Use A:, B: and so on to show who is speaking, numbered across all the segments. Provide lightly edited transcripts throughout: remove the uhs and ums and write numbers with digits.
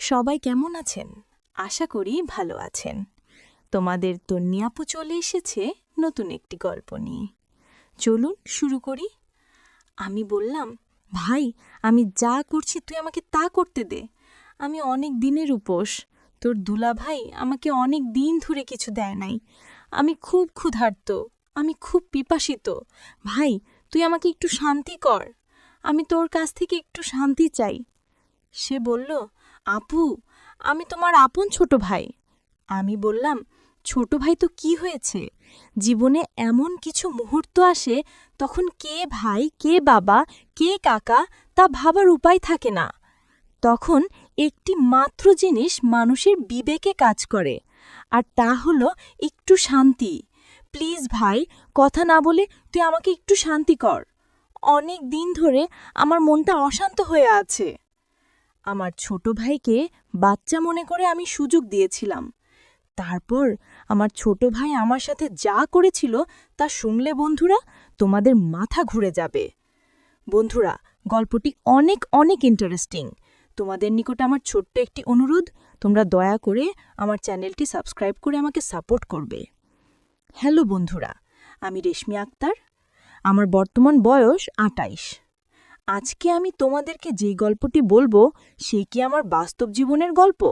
A: সবাই কেমন আছেন? আশা করি ভালো আছেন। তোমাদের তন্নি আপু চলে এসেছে নতুন একটি গল্প নিয়ে। চলুন শুরু করি। আমি বললাম, ভাই, আমি যা করছি তুই আমাকে তা করতে দে। আমি অনেক দিনের উপোস। তোর দুলাভাই আমাকে অনেক দিন ধরে কিছু দেয় নাই। আমি খুব ক্ষুধার্ত, আমি খুব পিপাসিত। ভাই, তুই আমাকে একটু শান্তি কর। আমি তোর কাছ থেকে একটু শান্তি চাই। সে বলল, আপু, আমি তোমার আপন ছোট ভাই। আমি বললাম, ছোট ভাই তো কি হয়েছে? জীবনে এমন কিছু মুহূর্ত আসে তখন কে ভাই, কে বাবা, কে কাকা তা ভাবার উপায় থাকে না। তখন একটি মাত্র জিনিস মানুষের বিবেকে কাজ করে, আর তা হলো একটু শান্তি। প্লিজ ভাই, কথা না বলে তুই আমাকে একটু শান্তি কর। অনেক দিন ধরে আমার মনটা অশান্ত হয়ে আছে। আমার ছোট ভাইকে বাচ্চা মনে করে আমি সুযোগ দিয়েছিলাম। তারপর আমার ছোট ভাই আমার সাথে যা করেছিল তা শুনলে বন্ধুরা, তোমাদের মাথা ঘুরে যাবে। বন্ধুরা, গল্পটি অনেক অনেক ইন্টারেস্টিং। তোমাদের নিকট আমার ছোট্ট একটি অনুরোধ, তোমরা দয়া করে আমার চ্যানেলটি সাবস্ক্রাইব করে আমাকে সাপোর্ট করবে। হ্যালো বন্ধুরা, আমি রেশমি আক্তার। আমার বর্তমান বয়স ২৮। আজকে আমি তোমাদেরকে যেই গল্পটি বলবো সেই কি আমার বাস্তব জীবনের গল্প।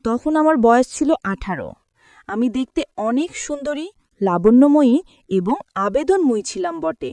A: তখন আমার বয়স ছিল ১৮। আমি দেখতে অনেক সুন্দরী, লাবণ্যময়ী এবং আবেদনময়ী ছিলাম বটে।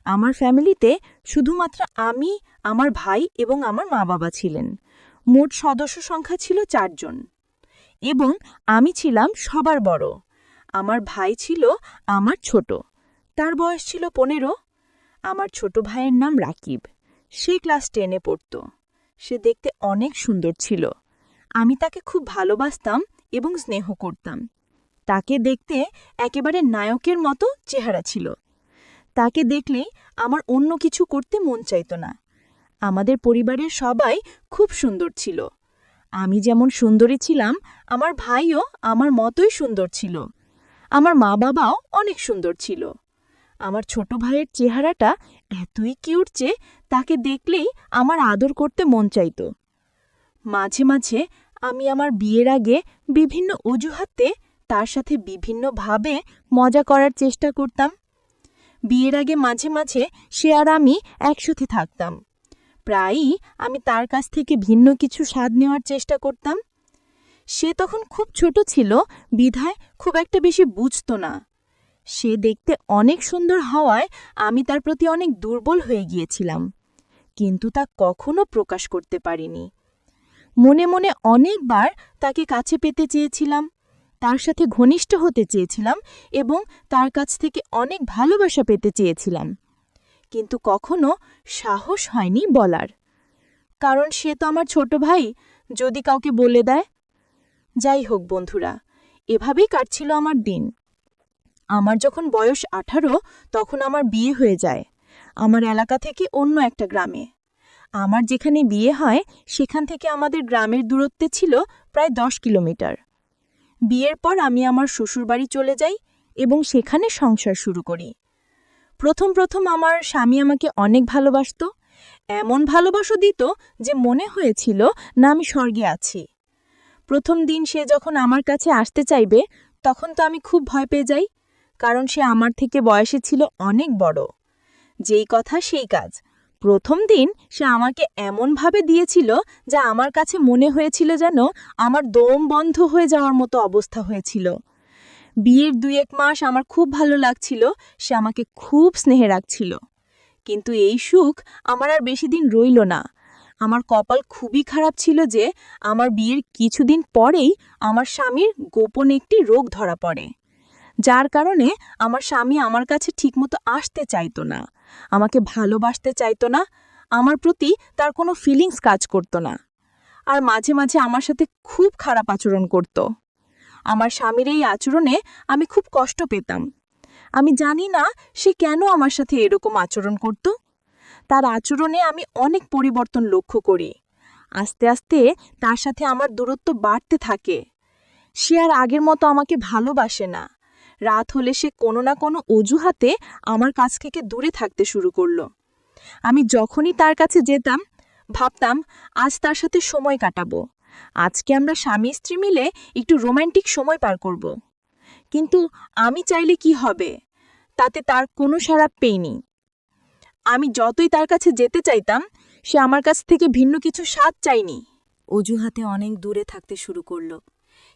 A: আমার ফ্যামিলিতে শুধুমাত্র আমি, আমার ভাই এবং আমার মা বাবা ছিলেন। মোট সদস্য সংখ্যা ছিল ৪ জন এবং আমি ছিলাম সবার বড়। আমার ভাই ছিল আমার ছোট, তার বয়স ছিল ১৫। আমার ছোট ভাইয়ের নাম রাকিব। সে ক্লাস 10-এ পড়ত। সে দেখতে অনেক সুন্দর ছিল। আমি তাকে খুব ভালোবাসতাম এবং স্নেহ করতাম। তাকে দেখতে একেবারে নায়কের মতো চেহারা ছিল। তাকে দেখলেই আমার অন্য কিছু করতে মন চাইত না। আমাদের পরিবারের সবাই খুব সুন্দর ছিল। আমি যেমন সুন্দরী ছিলাম, আমার ভাইও আমার মতোই সুন্দর ছিল। আমার মা বাবাও অনেক সুন্দর ছিল। আমার ছোট ভাইয়ের চেহারাটা এতই কিউট যে তাকে দেখলেই আমার আদর করতে মন চাইত। মাঝে মাঝে আমি আমার বিয়ের আগে বিভিন্ন অজুহাতে তার সাথে বিভিন্নভাবে মজা করার চেষ্টা করতাম। বিয়ের আগে মাঝে মাঝে সে আর আমি একসাথে থাকতাম। প্রায়ই আমি তার কাছ থেকে ভিন্ন কিছু স্বাদ নেওয়ার চেষ্টা করতাম। সে তখন খুব ছোট ছিল, বিধায় খুব একটা বেশি বুঝত না। সে দেখতে অনেক সুন্দর হওয়ায় আমি তার প্রতি অনেক দুর্বল হয়ে গিয়েছিলাম, কিন্তু তা কখনো প্রকাশ করতে পারিনি। মনে মনে অনেকবার তাকে কাছে পেতে চেয়েছিলাম, তার সাথে ঘনিষ্ঠ হতে চেয়েছিলাম এবং তার কাছ থেকে অনেক ভালোবাসা পেতে চেয়েছিলাম, কিন্তু কখনো সাহস হয়নি বলার। কারণ সে তো আমার ছোট ভাই, যদি কাউকে বলে দেয়। যাই হোক বন্ধুরা, এভাবেই কাটছিল আমার দিন। আমার যখন বয়স ১৮, তখন আমার বিয়ে হয়ে যায় আমার এলাকা থেকে অন্য একটা গ্রামে। আমার যেখানে বিয়ে হয় সেখান থেকে আমাদের গ্রামের দূরত্বে ছিল প্রায় ১০ কিলোমিটার। বিয়ের পর আমি আমার শ্বশুরবাড়ি চলে যাই এবং সেখানে সংসার শুরু করি। প্রথম প্রথম আমার স্বামী আমাকে অনেক ভালোবাসত, এমন ভালোবাসা দিত যে মনে হয়েছিল না আমি স্বর্গে আছি। প্রথম দিন সে যখন আমার কাছে আসতে চাইবে তখন তো আমি খুব ভয় পেয়ে যাই, কারণ সে আমার থেকে বয়সে ছিল অনেক বড়। যেই কথা সেই কাজ। প্রথম দিন সে আমাকে এমনভাবে দিয়েছিল যা আমার কাছে মনে হয়েছিল যেন আমার দম বন্ধ হয়ে যাওয়ার মতো অবস্থা হয়েছিল। বিয়ের ২-১ মাস আমার খুব ভালো লাগছিল, সে আমাকে খুব স্নেহে রাখছিল। কিন্তু এই সুখ আমার আর বেশি দিন রইল না। আমার কপাল খুবই খারাপ ছিল যে আমার বিয়ের কিছুদিন পরেই আমার স্বামীর গোপন একটি রোগ ধরা পড়ে, যার কারণে আমার স্বামী আমার কাছে ঠিকমতো আসতে চাইত না, আমাকে ভালোবাসতে চাইত না, আমার প্রতি তার কোনো ফিলিংস কাজ করত না, আর মাঝে মাঝে আমার সাথে খুব খারাপ আচরণ করত। আমার স্বামীর এই আচরণে আমি খুব কষ্ট পেতাম। আমি জানি না সে কেন আমার সাথে এরকম আচরণ করত। তার আচরণে আমি অনেক পরিবর্তন লক্ষ্য করি। আস্তে আস্তে তার সাথে আমার দূরত্ব বাড়তে থাকে। সে আর আগের মতো আমাকে ভালোবাসে না। রাত হলে সে কোনো না কোনো অজুহাতে আমার কাছ থেকে দূরে থাকতে শুরু করলো। আমি যখনই তার কাছে যেতাম ভাবতাম আজ তার সাথে সময় কাটাবো, আজকে আমরা স্বামী স্ত্রী মিলে একটু রোমান্টিক সময় পার করব। কিন্তু আমি চাইলে কি হবে? তাতে তার কোনো সাড়া পেইনি। আমি যতই তার কাছে যেতে চাইতাম, সে আমার কাছ থেকে ভিন্ন কিছু স্বাদ চাইনি। অজুহাতে অনেক দূরে থাকতে শুরু করল।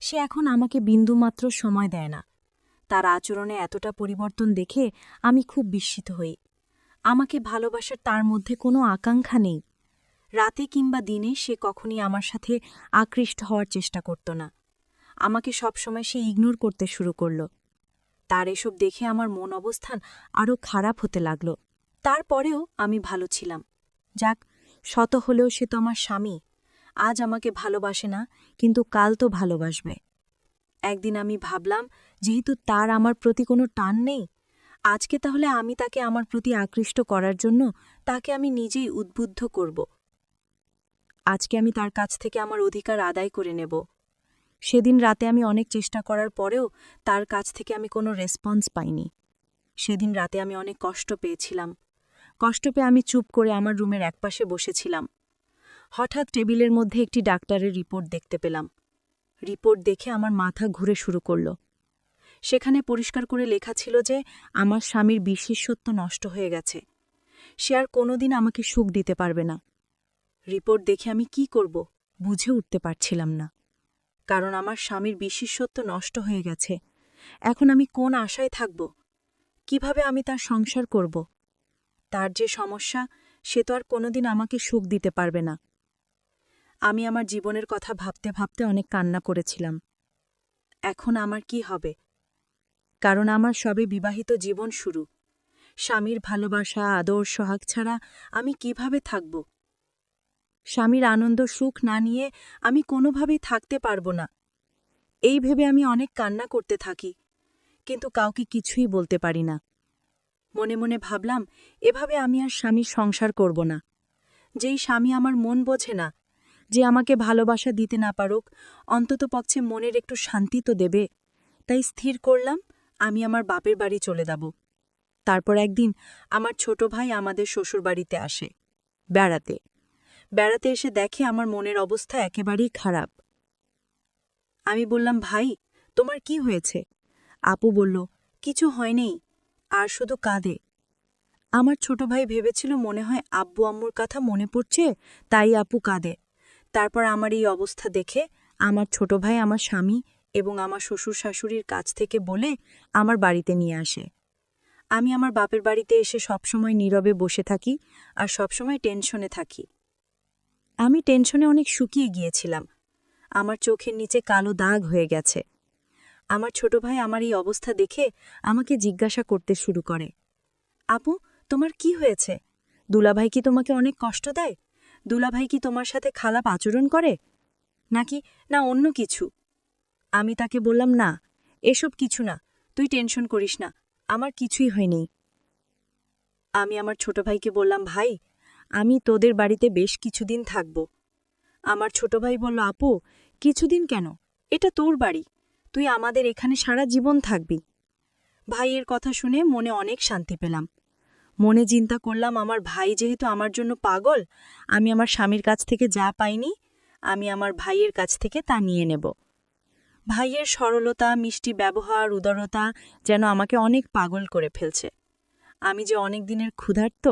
A: সে এখন আমাকে বিন্দুমাত্র সময় দেয় না। তার আচরণে এতটা পরিবর্তন দেখে আমি খুব বিস্মিত হই। আমাকে ভালোবাসার তার মধ্যে কোনো আকাঙ্ক্ষা নেই। রাতে কিংবা দিনে সে কখনই আমার সাথে আকৃষ্ট হওয়ার চেষ্টা করত না। আমাকে সবসময় সে ইগনোর করতে শুরু করল। তার এসব দেখে আমার মন অবস্থান আরও খারাপ হতে লাগল। তারপরেও আমি ভালো ছিলাম। যাক, শত হলেও সে তো আমার স্বামী। আজ আমাকে ভালোবাসে না, কিন্তু কাল তো ভালোবাসবে। একদিন আমি ভাবলাম, যেহেতু তার আমার প্রতি কোনো টান নেই, আজকে তাহলে আমি তাকে আমার প্রতি আকৃষ্ট করার জন্য তাকে আমি নিজেই উদ্বুদ্ধ করব। আজকে আমি তার কাছ থেকে আমার অধিকার আদায় করে নেব। সেদিন রাতে আমি অনেক চেষ্টা করার পরেও তার কাছ থেকে আমি কোনো রেসপন্স পাইনি। সেদিন রাতে আমি অনেক কষ্ট পেয়েছিলাম। কষ্ট পেয়ে আমি চুপ করে আমার রুমের একপাশে বসেছিলাম। হঠাৎ টেবিলের মধ্যে একটি ডাক্তারের রিপোর্ট দেখতে পেলাম। রিপোর্ট দেখে আমার মাথা ঘুরে শুরু করল। সেখানে পরিষ্কার করে লেখা ছিল যে আমার স্বামীর বিশেষত্ব নষ্ট হয়ে গেছে। সে আর কোনোদিন আমাকে সুখ দিতে পারবে না। রিপোর্ট দেখে আমি কি করব বুঝে উঠতে পারছিলাম না। কারণ আমার স্বামীর বিশেষত্ব নষ্ট হয়ে গেছে। এখন আমি কোন আশায় থাকব? কিভাবে আমি তার সংসার করব? তার যে সমস্যা, সে তো আর কোনোদিন আমাকে সুখ দিতে পারবে না। আমি আমার জীবনের কথা ভাবতে ভাবতে অনেক কান্না করেছিলাম। এখন আমার কি হবে? কারণ আমার সবে বিবাহিত জীবন শুরু। স্বামীর ভালোবাসা, আদর, সোহাগ ছাড়া আমি কিভাবে থাকব? স্বামীর আনন্দ সুখ না নিয়ে আমি কোনোভাবেই থাকতে পারব না। এই ভেবে আমি অনেক কান্না করতে থাকি, কিন্তু কাউকে কিছুই বলতে পারি না। মনে মনে ভাবলাম, এভাবে আমি আর স্বামীর সংসার করব না। যেই স্বামী আমার মন বোঝে না, যে আমাকে ভালোবাসা দিতে না পারুক, অন্ততপক্ষে মনের একটু শান্তি তো দেবে। তাই স্থির করলাম, আমি আমার বাপের বাড়ি চলে যাব। তারপর একদিন আমার ছোট ভাই আমাদের শ্বশুরবাড়িতে আসে বেড়াতে। বেড়াতে এসে দেখে আমার মনের অবস্থা একেবারেই খারাপ। আমি বললাম, ভাই, তোমার কি হয়েছে? আপু বলল, কিছু হয়নি, আর শুধু কাঁদে। আমার ছোট ভাই ভেবেছিল মনে হয় আব্বু আম্মুর কথা মনে পড়ছে, তাই আপু কাঁদে। তারপর আমার এই অবস্থা দেখে আমার ছোট ভাই আমার স্বামী এবং আমার শ্বশুর শাশুড়ির কাছ থেকে বলে আমার বাড়িতে নিয়ে আসে। আমি আমার বাপের বাড়িতে এসে সবসময় নীরবে বসে থাকি আর সবসময় টেনশনে থাকি। আমি টেনশনে অনেক শুকিয়ে গিয়েছিলাম। আমার চোখের নিচে কালো দাগ হয়ে গেছে। আমার ছোট ভাই আমার এই অবস্থা দেখে আমাকে জিজ্ঞাসা করতে শুরু করে, আপু, তোমার কি হয়েছে? দুলাভাই কি তোমাকে অনেক কষ্ট দেয়? দুলাভাই কি তোমার সাথে খারাপ আচরণ করে? নাকি না অন্য কিছু? আমি তাকে বললাম, না, এসব কিছু না, তুই টেনশন করিস না, আমার কিছুই হয়নি। আমি আমার ছোট ভাইকে বললাম, ভাই, আমি তোদের বাড়িতে বেশ কিছুদিন থাকব। আমার ছোট ভাই বলল, আপু, কিছুদিন কেন? এটা তোর বাড়ি, তুই আমাদের এখানে সারা জীবন থাকবি। ভাইয়ের কথা শুনে মনে অনেক শান্তি পেলাম। মনে চিন্তা করলাম, আমার ভাই যেহেতু আমার জন্য পাগল, আমি আমার স্বামীর কাছ থেকে যা পাইনি, আমি আমার ভাইয়ের কাছ থেকে তা নিয়ে নেব। ভাইয়ের সরলতা, মিষ্টি ব্যবহার, উদারতা যেন আমাকে অনেক পাগল করে ফেলছে। আমি যে অনেক দিনের ক্ষুধার্ত।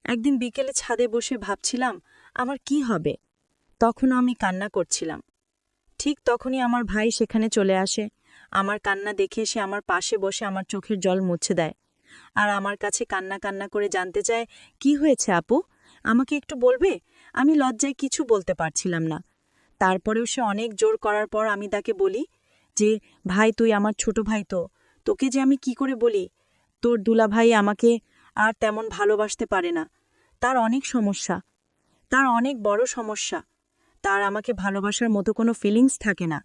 A: একদিন বিকেলে ছাদে বসে ভাবছিলাম, আমার কি হবে? তখনও আমি কান্না করছিলাম। ঠিক তখনই আমার ভাই সেখানে চলে আসে। আমার কান্না দেখে সে আমার পাশে বসে আমার চোখের জল মুছে দেয় আর আমার কাছে কান্না কান্না করে জানতে চায়, কি হয়েছে আপু, আমাকে একটু বলবে? আমি লজ্জায় কিছু বলতে পারছিলাম না। তারপরেও সে অনেক জোর করার পর আমি তাকে বলি যে, ভাই, তুই আমার ছোট ভাই, তো তোকে যে আমি কি করে বলি? তোর দুলাভাই আমাকে আর তেমন ভালোবাসতে পারে না। তার অনেক সমস্যা, তার অনেক বড় সমস্যা। তার আমাকে ভালোবাসার মতো কোনো ফিলিংস থাকে না।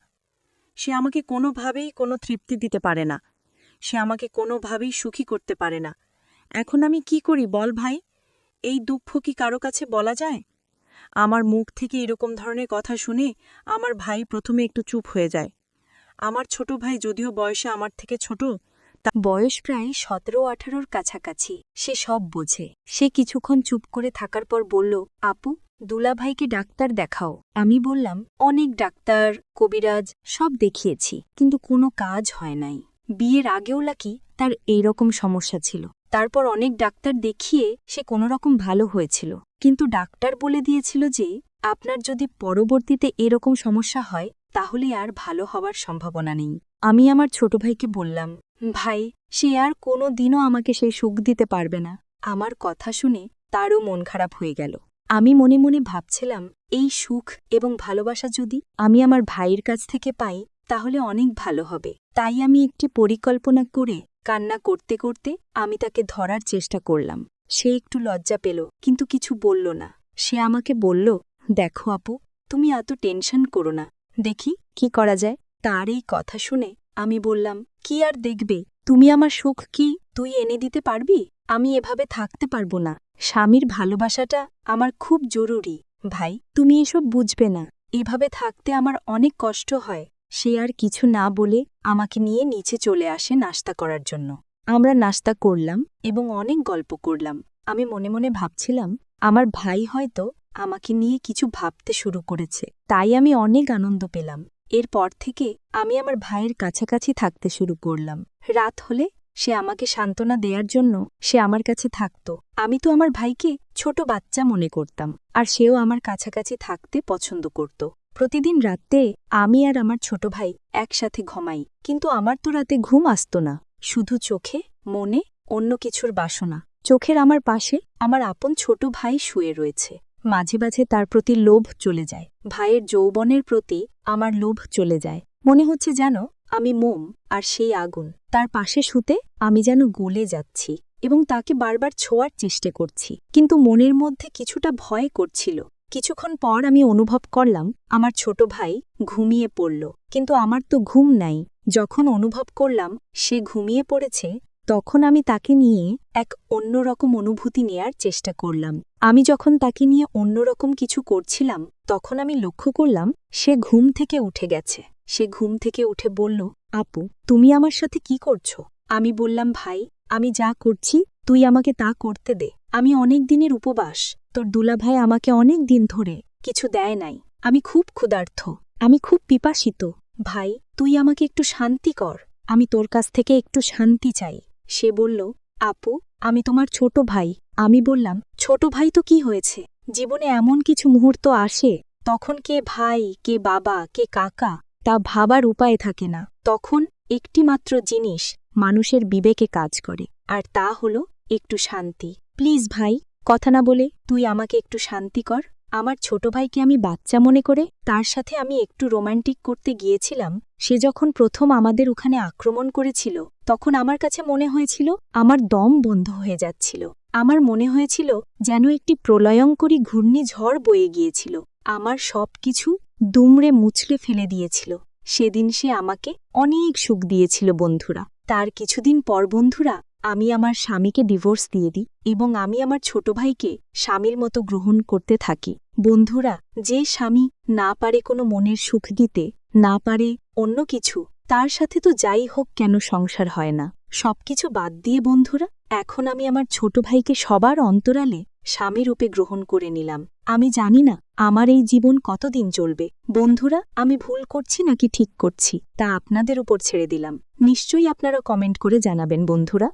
A: সে আমাকে কোনোভাবেই কোনো তৃপ্তি দিতে পারে না। সে আমাকে কোনোভাবেই সুখী করতে পারে না। এখন আমি কি করি বল ভাই? এই দুঃখ কি কারো কাছে বলা যায়? আমার মুখ থেকে এরকম ধরনের কথা শুনে আমার ভাই প্রথমে একটু চুপ হয়ে যায়। আমার ছোট ভাই যদিও বয়সে আমার থেকে ছোট, তার বয়স প্রায় 17-18-র কাছাকাছি। সে সব বোঝে। সে কিছুক্ষণ চুপ করে থাকার পর বলল, আপু, দুলাভাইকে ডাক্তার দেখাও। আমি বললাম, অনেক ডাক্তার, কবিরাজ সব দেখিয়েছি, কিন্তু কোনো কাজ হয় নাই। বিয়ের আগেও নাকি তার এইরকম সমস্যা ছিল। তারপর অনেক ডাক্তার দেখিয়ে সে কোনোরকম ভালো হয়েছিল, কিন্তু ডাক্তার বলে দিয়েছিল যে আপনার যদি পরবর্তীতে এরকম সমস্যা হয় তাহলে আর ভালো হওয়ার সম্ভাবনা নেই। আমি আমার ছোট ভাইকে বললাম, ভাই, সে আর কোনো দিনও আমাকে সেই সুখ দিতে পারবে না। আমার কথা শুনে তারও মন খারাপ হয়ে গেল। আমি মনে মনে ভাবছিলাম, এই সুখ এবং ভালোবাসা যদি আমি আমার ভাইয়ের কাছ থেকে পাই তাহলে অনেক ভালো হবে। তাই আমি একটি পরিকল্পনা করে কান্না করতে করতে আমি তাকে ধরার চেষ্টা করলাম। সে একটু লজ্জা পেল, কিন্তু কিছু বলল না। সে আমাকে বলল, দেখো আপু, তুমি এত টেনশন করো না, দেখি কি করা যায়। তার এই কথা শুনে আমি বললাম, কি আর দেখবে, তুমি আমার সুখ কি তুই এনে দিতে পারবি? আমি এভাবে থাকতে পারবো না। স্বামীর ভালোবাসাটা আমার খুব জরুরি। ভাই, তুমি এসব বুঝবে না। এভাবে থাকতে আমার অনেক কষ্ট হয়। সে আর কিছু না বলে আমাকে নিয়ে নিচে চলে আসে নাস্তা করার জন্য। আমরা নাস্তা করলাম এবং অনেক গল্প করলাম। আমি মনে মনে ভাবছিলাম, আমার ভাই হয়তো আমাকে নিয়ে কিছু ভাবতে শুরু করেছে। তাই আমি অনেক আনন্দ পেলাম। এরপর থেকে আমি আমার ভাইয়ের কাছাকাছি থাকতে শুরু করলাম। রাত হলে সে আমাকে সান্ত্বনা দেওয়ার জন্য সে আমার কাছে থাকত। আমি তো আমার ভাইকে ছোট বাচ্চা মনে করতাম, আর সেও আমার কাছাকাছি থাকতে পছন্দ করত। প্রতিদিন রাতে আমি আর আমার ছোট ভাই একসাথে ঘুমাই, কিন্তু আমার তো রাতে ঘুম আসত না, শুধু চোখে মনে অন্য কিছুর বাসনা। চোখের আমার পাশে আমার আপন ছোট ভাই শুয়ে রয়েছে। মাঝে মাঝে তার প্রতি লোভ চলে যায়। ভাইয়ের যৌবনের প্রতি আমার লোভ চলে যায়। মনে হচ্ছে যেন আমি মোম আর সেই আগুন। তার পাশে শুতে আমি যেন গলে যাচ্ছি এবং তাকে বারবার ছোঁয়ার চেষ্টা করছি, কিন্তু মনের মধ্যে কিছুটা ভয় করছিল। কিছুক্ষণ পর আমি অনুভব করলাম আমার ছোট ভাই ঘুমিয়ে পড়ল, কিন্তু আমার তো ঘুম নাই। যখন অনুভব করলাম সে ঘুমিয়ে পড়েছে, তখন আমি তাকে নিয়ে এক অন্যরকম অনুভূতি নেয়ার চেষ্টা করলাম। আমি যখন তাকে নিয়ে অন্যরকম কিছু করছিলাম, তখন আমি লক্ষ্য করলাম সে ঘুম থেকে উঠে গেছে। সে ঘুম থেকে উঠে বলল, আপু, তুমি আমার সাথে কি করছো? আমি বললাম, ভাই, আমি যা করছি তুই আমাকে তা করতে দে। আমি অনেক দিনের উপবাস। তোর দুলাভাই আমাকে অনেক দিন ধরে কিছু দেয় নাই। আমি খুব ক্ষুধার্ত, আমি খুব পিপাসিত। ভাই, তুই আমাকে একটু শান্তি কর। আমি তোর কাছ থেকে একটু শান্তি চাই। সে বলল, আপু, আমি তোমার ছোট ভাই। আমি বললাম, ছোট ভাই তো কি হয়েছে? জীবনে এমন কিছু মুহূর্ত আসে তখন কে ভাই, কে বাবা, কে কাকা তা ভাবার উপায় থাকে না। তখন একটিমাত্র জিনিস মানুষের বিবেকে কাজ করে, আর তা হলো একটু শান্তি। প্লিজ ভাই, কথা না বলে তুই আমাকে একটু শান্তি কর। আমার ছোট ভাইকে আমি বাচ্চা মনে করে তার সাথে আমি একটু রোমান্টিক করতে গিয়েছিলাম। সে যখন প্রথম আমাদের ওখানে আক্রমণ করেছিল, তখন আমার কাছে মনে হয়েছিল আমার দম বন্ধ হয়ে যাচ্ছিল। আমার মনে হয়েছিল যেন একটি প্রলয়ঙ্করী ঘূর্ণিঝড় বয়ে গিয়েছিল। আমার সবকিছু দুমড়ে মুছড়ে ফেলে দিয়েছিল। সেদিন সে আমাকে অনেক সুখ দিয়েছিল বন্ধুরা। তার কিছুদিন পর বন্ধুরা, আমি আমার স্বামীকে ডিভোর্স দিয়ে দিই এবং আমি আমার ছোট ভাইকে স্বামীর মতো গ্রহণ করতে থাকি। বন্ধুরা, যে স্বামী না পারে কোনো মনের সুখ দিতে, না পারে অন্য কিছু, তার সাথে তো যাই হোক কেন সংসার হয় না। সবকিছু বাদ দিয়ে বন্ধুরা, এখন আমি আমার ছোট ভাইকে সবার অন্তরালে স্বামী রূপে গ্রহণ করে নিলাম। আমি জানি না আমার এই জীবন কতদিন চলবে। বন্ধুরা, আমি ভুল করছি নাকি ঠিক করছি তা আপনাদের উপর ছেড়ে দিলাম। নিশ্চয়ই আপনারা কমেন্ট করে জানাবেন বন্ধুরা।